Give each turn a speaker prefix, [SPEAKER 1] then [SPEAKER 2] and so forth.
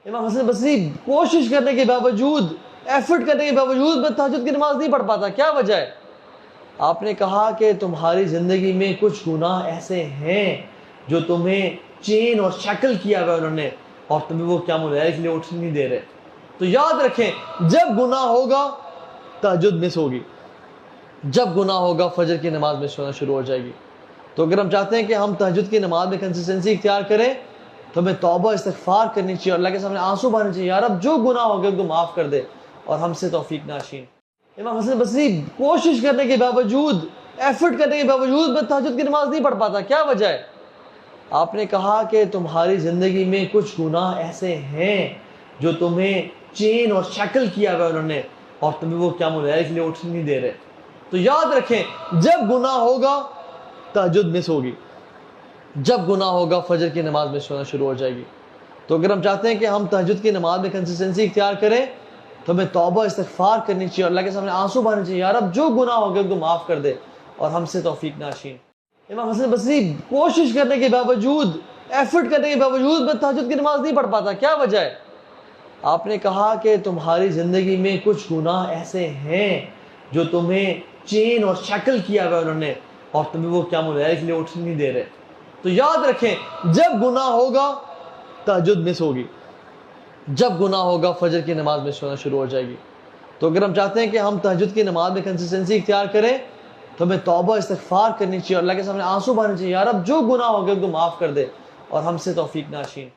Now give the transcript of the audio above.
[SPEAKER 1] امام حسن بصری کوشش کرنے کے باوجود، ایفرٹ کرنے کے باوجود میں تہجد کی نماز نہیں پڑھ پاتا، کیا وجہ ہے؟ آپ نے کہا کہ تمہاری زندگی میں کچھ گناہ ایسے ہیں جو تمہیں چین اور شکل کیا ہوا انہوں نے، اور تمہیں وہ قیام اللیل کے لیے اٹھ نہیں دے رہے۔ تو یاد رکھیں، جب گناہ ہوگا تہجد مس ہوگی، جب گناہ ہوگا فجر کی نماز مس ہونا شروع ہو جائے گی۔ تو اگر ہم چاہتے ہیں کہ ہم تہجد کی نماز میں کنسسٹنسی اختیار کریں تو ہمیں توبہ استغفار کرنی چاہیے، اور اللہ کے سامنے آنسو بہانے چاہیے، یا رب جو گناہ ہو گئے ان کو معاف کر دے اور ہم سے توفیق ناشین۔ امام حسن بصری کوشش کرنے کے باوجود، ایفرٹ کرنے کے باوجود میں تہجد کی نماز نہیں پڑھ پاتا، کیا وجہ ہے؟ آپ نے کہا کہ تمہاری زندگی میں کچھ گناہ ایسے ہیں جو تمہیں چین اور شکل کیا ہوا انہوں نے، اور تمہیں وہ قیام اللیل کے لیے اٹھ نہیں دے رہے۔ تو یاد رکھیں، جب گناہ ہوگا تہجد مس ہوگی، جب گناہ ہوگا فجر کی نماز مس ہونا شروع ہو جائے گی۔ تو اگر ہم چاہتے ہیں کہ ہم تہجد کی نماز میں کنسسٹنسی اختیار کریں تو ہمیں توبہ استغفار کرنی چاہیے، اور اللہ کے سامنے آنسو بہانے چاہیے، یا رب جو گناہ ہو گئے ان کو معاف کر دے اور ہم سے توفیق ناشین۔ امام حسن بصری کوشش کرنے کے باوجود، ایفرٹ کرنے کے باوجود میں تہجد کی نماز نہیں پڑھ پاتا، کیا وجہ ہے؟ آپ نے کہا کہ تمہاری زندگی میں کچھ گناہ ایسے ہیں جو تمہیں چین اور شکل کیا ہوا انہوں نے، اور تمہیں وہ قیام اللیل کے لیے اٹھ نہیں دے رہے۔ تو یاد رکھیں، جب گناہ ہوگا تہجد مس ہوگی، جب گناہ ہوگا فجر کی نماز مس ہونا شروع ہو جائے گی۔ تو اگر ہم چاہتے ہیں کہ ہم تہجد کی نماز میں کنسسٹنسی اختیار کریں تو ہمیں توبہ استغفار کرنی چاہیے، اور اللہ کے سامنے آنسو بہانے چاہیے، یا رب جو گناہ ہو گئے ان کو معاف کر دے اور ہم سے توفیق ناشین۔